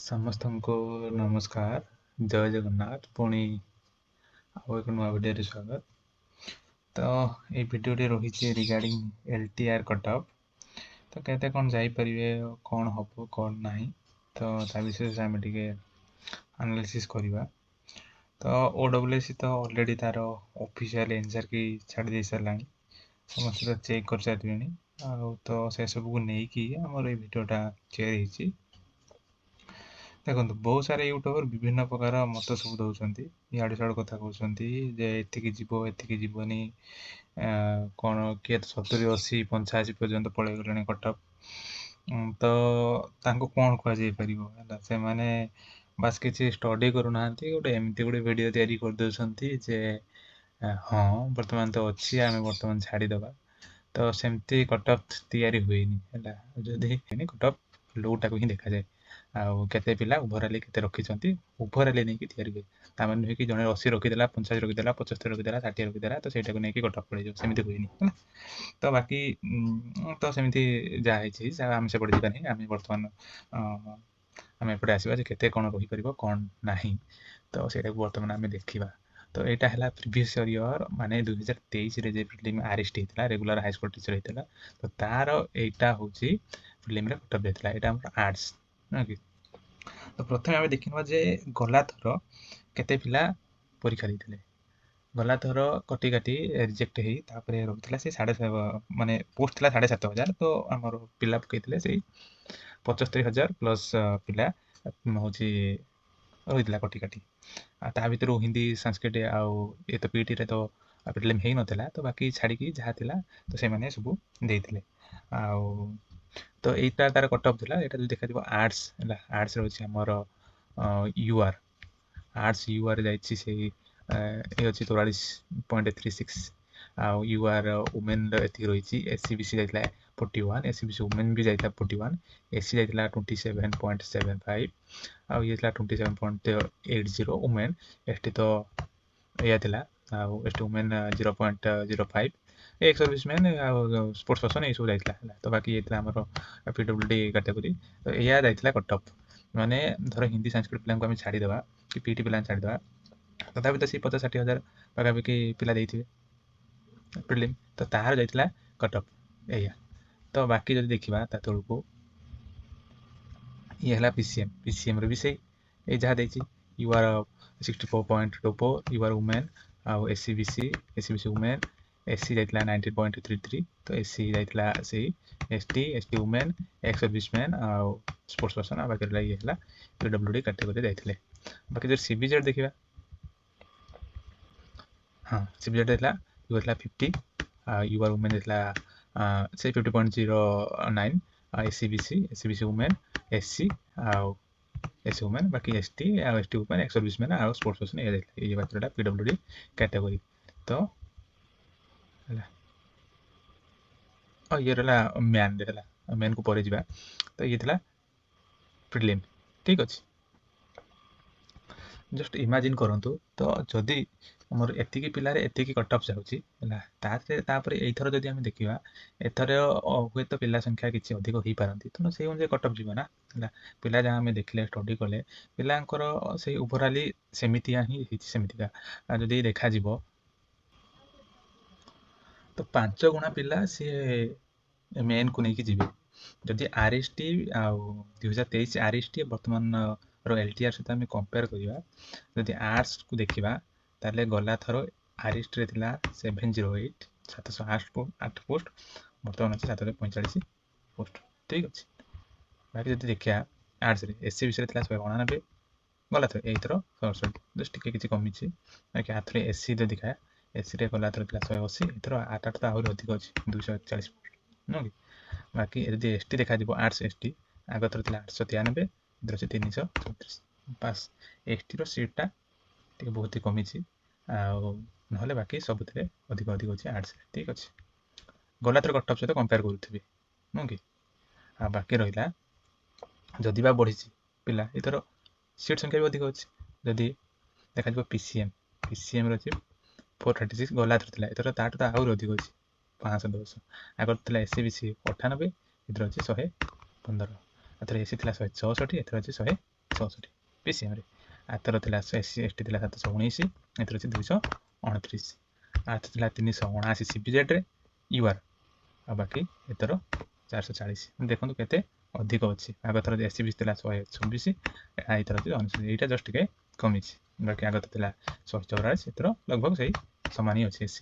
ସମସ୍ତଙ୍କୁ ନମସ୍କାର, ଜୟ ଜଗନ୍ନାଥ। ପୁଣି ଆଉ ଏକ ନୂଆ ଭିଡ଼ିଓରେ ସ୍ୱାଗତ। ତ এই ଭିଡ଼ିଓଟି ରହିଛି ରିଗାର୍ଡିଂ LTR କଟଅଫ୍। ତ କେତେ କ'ଣ ଯାଇପାରିବେ, କ'ଣ ହେବ କ'ଣ ନାହିଁ, ତ ତା ବିଷୟରେ ଆମେ ଟିକେ ଆନାଲିସିସ୍ କରିବା। ତ OWC ତ ଅଲରେଡ଼ି ତାର ଅଫିସିଆଲ ଏନ୍ସର୍ କି ଛାଡ଼ି ଦେଇ ସାରିଲାଣି, ସମସ୍ତେ ତ ଚେକ୍ କରିସାରିଲେଣି। ଆଉ ତ ସେସବୁକୁ ନେଇକି ଆମର ଏଇ ଭିଡ଼ିଓଟା ତିଆରି ହେଇଛି। ଦେଖନ୍ତୁ, ବହୁତ ସାରା ୟୁଟ୍ୟୁବର ବିଭିନ୍ନ ପ୍ରକାର ମତ ସବୁ ଦେଉଛନ୍ତି, ଇଆଡ଼ୁ ସିଆଡ଼ୁ କଥା କହୁଛନ୍ତି ଯେ ଏତିକି ଯିବ ଏତିକି ଯିବନି, କ'ଣ କିଏ 70, 80, 85 ପର୍ଯ୍ୟନ୍ତ ପଳେଇଗଲେଣି କଟଅଫ୍। ତ ତାଙ୍କୁ କ'ଣ କୁହାଯାଇପାରିବ ହେଲା, ସେମାନେ ବାସ୍ କିଛି ଷ୍ଟଡି କରୁନାହାନ୍ତି, ଏମିତି ଗୋଟେ ଭିଡ଼ିଓ ତିଆରି କରିଦେଉଛନ୍ତି ଯେ ହଁ ବର୍ତ୍ତମାନ ତ ଅଛି, ଆମେ ବର୍ତ୍ତମାନ ଛାଡ଼ିଦେବା। ତ ସେମିତି କଟଅଫ୍ ତିଆରି ହୁଏନି ହେଲା। ଯଦି କଟଅଫ୍ ଲୋଟାକୁ ହିଁ ଦେଖାଯାଏ, ଆଉ କେତେ ପିଲା ଓଭରାଲି କେତେ ରଖିଛନ୍ତି ଓଭରାଲି ନେଇକି ତିଆରି ହୁଏ। ତାମାନେ ନୁହେଁ କି ଜଣେ 80 ରଖିଦେଲା, 85 ରଖିଦେଲା, 75 ରଖିଦେଲା, 60 ରଖିଦେଲା, ତ ସେଇଟାକୁ ନେଇକି କଟଅଫ୍ ପଳେଇଯିବ, ସେମିତି ହୁଏନି ହେଲା। ତ ବାକି ତ ସେମିତି ଯାହା ହେଇଛି ଆମେ ସେପଟେ ଯିବା ନାହିଁ। ଆମେ ବର୍ତ୍ତମାନ ଆମେ ଏପଟେ ଆସିବା ଯେ କେତେ କ'ଣ ରହିପାରିବ କ'ଣ ନାହିଁ, ତ ସେଇଟାକୁ ବର୍ତ୍ତମାନ ଆମେ ଦେଖିବା। ତ ଏଇଟା ହେଲା ପ୍ରିଭିୟସ୍ ଇୟର୍, ମାନେ 2023ରେ ଯେ ପ୍ରିଲିମ୍ RST ହେଇଥିଲା, ରେଗୁଲାର ହାଇସ୍କୁଲ ଟିଚର ହେଇଥିଲା, ତ ତାର ଏଇଟା ହେଉଛି ପ୍ରିଲିମ୍ରେ କଟଅଫ୍ ଯାଇଥିଲା। ଏଇଟା ଆମର ଆର୍ଟ୍ସ ନୁହେଁ କି। ତ ପ୍ରଥମେ ଆମେ ଦେଖିନେବା ଯେ ଗଲା ଥର କେତେ ପିଲା ପରୀକ୍ଷା ଦେଇଥିଲେ। ଗଲା ଥର କଟି କାଟି ରିଜେକ୍ଟ ହେଇ ତାପରେ ରହୁଥିଲା ସେ ମାନେ ପୋଷ୍ଟ ଥିଲା 7,500, ତ ଆମର ପିଲା ପକେଇଥିଲେ ସେଇ 75,000 ପ୍ଲସ୍ ପିଲା ହେଉଛି ରହିଥିଲା କଟି କାଟି। ଆଉ ତା ଭିତରୁ ହିନ୍ଦୀ, ସଂସ୍କୃତ ଆଉ ଏ ତ PTରେ ତ ପ୍ରିଲିମ୍ ହେଇନଥିଲା, ତ ବାକି ଛାଡ଼ିକି ଯାହା ଥିଲା ତ ସେମାନେ ସବୁ ଦେଇଥିଲେ। ଆଉ ତ ଏଇଟା ତାର କଟଅଫ୍ ଥିଲା। ଏଇଟା ଯଦି ଦେଖାଯିବ ଆର୍ଟ୍ସ ହେଲା, ଆର୍ଟ୍ସ ରହୁଛି ଆମର UR, ଆର୍ଟ୍ସ UR ଯାଇଛି ସେଇ ଏ ଅଛି 44.36, ଆଉ UR ଓମେନ୍ର ଏତିକି ରହିଛି। SCBC ଯାଇଥିଲା 41, SCBC ଓମେନ୍ ବି ଯାଇଥିଲା 41, SC ଯାଇଥିଲା 27.75, ଆଉ ଇଏ ଥିଲା 27.80 ଓମେନ୍। ST ତ ଏଇଆ ଥିଲା, ଆଉ ST ଓମେନ୍ 0.05, ଏକ୍ସ ସର୍ଭିସମ୍ୟାନ୍ ଆଉ ସ୍ପୋର୍ଟସ୍ ପର୍ସନ୍ ଏଇସବୁ ଯାଇଥିଲା ହେଲା। ତ ବାକି ଇଏ ଥିଲା ଆମର PWD କାଟାଗୋରୀ, ତ ଏଇଆ ଯାଇଥିଲା କଟଅଫ୍। ମାନେ ଧର ହିନ୍ଦୀ, ସଂସ୍କୃତ ପିଲାଙ୍କୁ ଆମେ ଛାଡ଼ିଦେବା କି PT ପିଲାଙ୍କୁ ଛାଡ଼ିଦେବା, ତଥାପି ତ ସେଇ 50-60,000 ପାଖାପାଖି ପିଲା ଦେଇଥିବେ ପ୍ରିଲିମ୍, ତ ତାହାର ଯାଇଥିଲା କଟଅଫ୍ ଏଇଆ। ତ ବାକି ଯଦି ଦେଖିବା ତା ତଳକୁ, ଇଏ ହେଲା PCMର ବି ସେଇ ଏଇ ଯାହା ଦେଇଛି, UR 64.24, UR ଓମେନ୍, ଆଉ SCBC ଓମେନ୍, SC ଯାଇଥିଲା 90.33, ତ SC ଯାଇଥିଲା ସେଇ ST ଓମେନ୍, ଏକ୍ସ ସର୍ଭିସମ୍ୟାନ୍ ଆଉ ସ୍ପୋର୍ଟସ୍ ପର୍ସନ୍, ଆଉ ବାକି ଇଏ ହେଲା PWD କାଟାଗୋରୀରେ ଯାଇଥିଲେ। ବାକି ଯଦି CBZ ଦେଖିବା, ହଁ CBZ ଥିଲା, UR ଥିଲା 50, UR ଓମେନ୍ ଥିଲା ସେଇ 50.09, SCBC ଓମେନ୍, SC ଆଉ SC ଓମେନ୍, ବାକି ST ଆଉ ST ଓମେନ୍, ଏକ୍ସ ସର୍ଭିସମ୍ୟାନ୍ ଆଉ ସ୍ପୋର୍ଟସ୍ ପର୍ସନ୍ ଏଇଆ ଯାଇଥିଲେ। ଏଇ ବାକିଟା PWD କାଟାଗୋରୀ। ତ ହେଲା, ଇଏ ରହିଲା ମ୍ୟାନ୍ରେ ହେଲା, ମ୍ୟାନ୍କୁ ପରେ ଯିବା। ତ ଇଏ ଥିଲା ପ୍ରିଲିମ୍, ଠିକ୍ ଅଛି। ଜଷ୍ଟ ଇମାଜିନ୍ କରନ୍ତୁ, ତ ଯଦି ଆମର ଏତିକି ପିଲାରେ ଏତିକି କଟଅଫ୍ ଯାଉଛି ହେଲା, ତାପରେ ଏଇଥର ଯଦି ଆମେ ଦେଖିବା, ଏଥର ହୁଏତ ପିଲା ସଂଖ୍ୟା କିଛି ଅଧିକ ହେଇପାରନ୍ତି, ତେଣୁ ସେଇ ଅନୁଯାୟୀ କଟଅଫ୍ ଯିବ ନା ହେଲା। ପିଲା ଯାହା ଆମେ ଦେଖିଲେ, ଷ୍ଟଡି କଲେ, ପିଲାଙ୍କର ସେଇ ଓଭରାଲି ସେମିତିଆ ହିଁ ହେଇଛି, ସେମିତିକା। ଆଉ ଯଦି ଦେଖାଯିବ ତ 5 ଗୁଣା ପିଲା ସିଏ ମେନ୍କୁ ନେଇକି ଯିବେ। ଯଦି RST ଆଉ 2023 RST ବର୍ତ୍ତମାନର LTR ସହିତ ଆମେ କମ୍ପେୟାର କରିବା, ଯଦି ଆର୍ଟ୍ସକୁ ଦେଖିବା, ତାହେଲେ ଗଲା ଥର RSTରେ ଥିଲା 708, 708 ପୋଷ୍ଟ, ବର୍ତ୍ତମାନ ଅଛି 745 ପୋଷ୍ଟ, ଠିକ୍ ଅଛି। ବାକି ଯଦି ଦେଖିବା ଆର୍ଟ୍ସରେ, SCBCରେ ଥିଲା 199, ଗଲା ଥର, ଏଇଥର 67, ଜଷ୍ଟ ଟିକେ କିଛି କମିଛି। ବାକି ଆଥରେ SC ଯଦି ଦେଖିବା, SCରେ ଗଲା ଥର ଥିଲା 180, ଏଥର ଆଠଟା ତ ଆହୁରି ଅଧିକ ଅଛି, 240 ନୁହଁ କି। ବାକି ଯଦି ST ଦେଖାଯିବ, ଆର୍ଟ୍ସ ST ଆଗ ଥର ଥିଲା 893, ଏଥର ଅଛି 334, ବାସ୍ STର ସିଟ୍ଟା ଟିକେ ବହୁତ କମିଛି, ଆଉ ନହେଲେ ବାକି ସବୁଥିରେ ଅଧିକ ଅଛି ଆର୍ଟ୍ସରେ, ଠିକ୍ ଅଛି। ଗଲା ଥର କଟଅଫ୍ ସହିତ କମ୍ପେୟାର କରୁଥିବେ ନୁହଁ କି। ଆଉ ବାକି ରହିଲା, ଯଦି ବା ବଢ଼ିଛି ପିଲା, ଏଥର ସିଟ୍ ସଂଖ୍ୟା ବି ଅଧିକ ଅଛି। ଯଦି ଦେଖାଯିବ PCMର ଅଛି 436, ଗଲା ଥର ଥିଲା, ଏଥର ତାଠୁ ତ ଆହୁରି ଅଧିକ ଅଛି 510। ଆଗର ଥିଲା SCBC 98, ଏଥର ଅଛି 115, ଏଥର SC ଥିଲା 164, ଏଥର ଅଛି 64 PCM ରେ। ଆରଥର ଥିଲା SC ST ଥିଲା 719, ଏଥର ଅଛି 229। ଆରଥର ଥିଲା 379 CPZ ରେ UR, ଆଉ ବାକି ଏଥର 440। ଦେଖନ୍ତୁ କେତେ ଅଧିକ ଅଛି। ଆଗଥର SCB ଥିଲା 126, ଏଇଥର ଅଛି 99। ଏଇଟା ଜଷ୍ଟ ଟିକେ କମିଛି। ବାକି ଆଗଥର ଥିଲା 144, ଏଥର ଲଗଭଗ ସେଇ ସମାନ ହିଁ ଅଛି SC।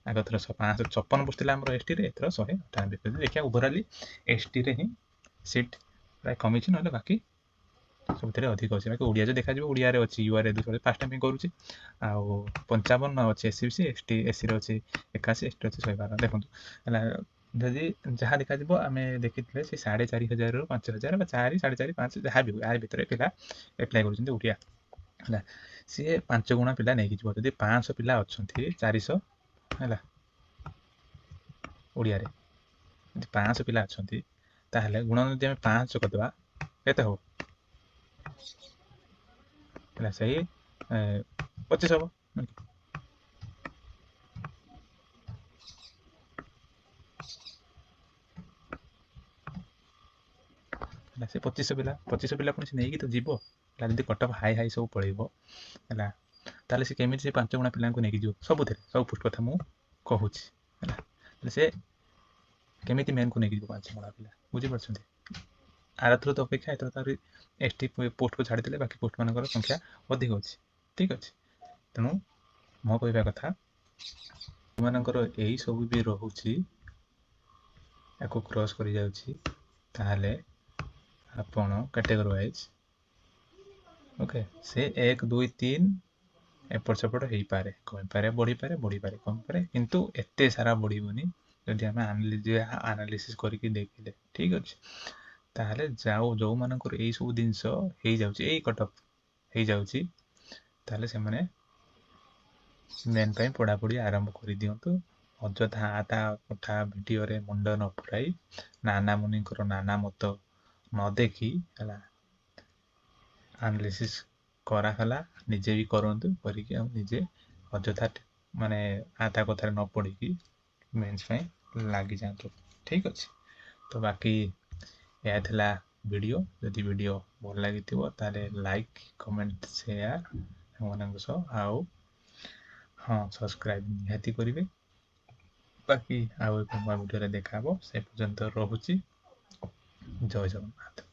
ଆଗଥର 556 ବସିଥିଲା ଆମର ST ରେ, ଏଥର 198। ଯଦି ଦେଖିବା ଓଭରାଲି ST ରେ ହିଁ ସିଟ୍ ପ୍ରାୟ କମିଛି, ନହେଲେ ବାକି ସବୁଥିରେ ଅଧିକ ଅଛି। ବାକି ଓଡ଼ିଆ ଯଦି ଦେଖାଯିବ, ଓଡ଼ିଆରେ ଅଛି UR 200 ଫାଷ୍ଟ ଟାଇମ୍ କରୁଛି, ଆଉ 55 ଅଛି SCBC, SCରେ ଅଛି 81, ST ଅଛି 112। ଦେଖନ୍ତୁ ହେଲା, ଯଦି ଯାହା ଦେଖାଯିବ ଆମେ ଦେଖିଥିଲେ ସେ 4500 ରୁ 5000 ବା 4, 4.5, 5 ଯାହା ବି ଆ ଭିତରେ ପିଲା ଆପ୍ଲାଏ କରୁଛନ୍ତି ଓଡ଼ିଆ ହେଲା। ସିଏ 5 ଗୁଣା ପିଲା ନେଇକି ଯିବ। ଯଦି 500 ପିଲା ଅଛନ୍ତି 400 ହେଲା ଓଡ଼ିଆରେ, ଯଦି 500 ପିଲା ଅଛନ୍ତି ତାହେଲେ ଗୁଣନ ଯଦି ଆମେ 500 କରିଦେବା କେତେ ହବ ହେଲା, ସେଇ 25 ହବ। ହେଲା ସେ 2500 ପିଲା ପୁଣି ସେ ନେଇକି ତ ଯିବ ହେଲା। ଯଦି କଟଅଫ୍ ହାଇ ସବୁ ପଳେଇବ ହେଲା, ତାହେଲେ ସେ କେମିତି ସେ 5 ଗୁଣା ପିଲାଙ୍କୁ ନେଇକି ଯିବ ସବୁଥିରେ, ସବୁ ପୋଷ୍ଟ କଥା ମୁଁ କହୁଛି ହେଲା। ତାହେଲେ ସେ କେମିତି ମେନ୍କୁ ନେଇକି ଯିବ 5 ଗୁଣା ପିଲା, ବୁଝିପାରୁଛନ୍ତି? ଆରଥର ତ ଅପେକ୍ଷା ଏଥର ତାର ST ପୋଷ୍ଟକୁ ଛାଡ଼ିଦେଲେ ବାକି ପୋଷ୍ଟମାନଙ୍କର ସଂଖ୍ୟା ଅଧିକ ଅଛି, ଠିକ୍ ଅଛି। ତେଣୁ ମୋ କହିବା କଥା, ସେମାନଙ୍କର ଏଇ ସବୁ ବି ରହୁଛି, ୟାକୁ କ୍ରସ୍ କରି ଯାଉଛି, ତାହେଲେ ଆପଣ କ୍ୟାଟେଗୋରୀ ୱାଇଜ୍ ଓକେ, ସେ 1, 2, 3 ଏପଟ ସେପଟ ହେଇପାରେ, କମିପାରେ, ବଢ଼ିପାରେ, କମିପାରେ, କିନ୍ତୁ ଏତେ ସାରା ବଢ଼ିବନି ଯଦି ଆମେ ଆନାଲିସିସ୍ କରିକି ଦେଖିଲେ, ଠିକ୍ ଅଛି। ତାହେଲେ ଯେଉଁମାନଙ୍କର ଏଇ ସବୁ ଜିନିଷ ହେଇଯାଉଛି, ଏଇ କଟଅଫ୍ ହେଇଯାଉଛି, ତାହେଲେ ସେମାନେ ମେନ୍ ପାଇଁ ପଢ଼ାପଢ଼ି ଆରମ୍ଭ କରିଦିଅନ୍ତୁ। ଅଯଥା ତା କଥା ଭିଡ଼ିଓରେ ମୁଣ୍ଡ ନ ପୁରାଇ, ନାନା ମୁନିଙ୍କର ନାନା ମତ ନ ଦେଖି ହେଲା, ଆନାଲିସିସ୍ କରାହେଲା, ନିଜେ ବି କରନ୍ତୁ, କରିକି ଆଉ ନିଜେ ଅଯଥା ମାନେ ତା କଥାରେ ନ ପଡ଼ିକି ମେନ୍ସ ପାଇଁ ଲାଗିଯାଆନ୍ତୁ, ଠିକ୍ ଅଛି। ତ ବାକି ଏହା ଥିଲା ଭିଡ଼ିଓ। ଯଦି ଭିଡ଼ିଓ ଭଲ ଲାଗିଥିବ ତାହେଲେ ଲାଇକ୍, କମେଣ୍ଟ, ସେୟାର ସେମାନଙ୍କ ସହ, ଆଉ ହଁ ସବସ୍କ୍ରାଇବ୍ ନିହାତି କରିବେ। ବାକି ଆଉ ଏକ ନୂଆ ଭିଡ଼ିଓରେ ଦେଖା ହବ। ସେ ପର୍ଯ୍ୟନ୍ତ ରହୁଛି। ଜୟ ଜଗନ୍ନାଥ।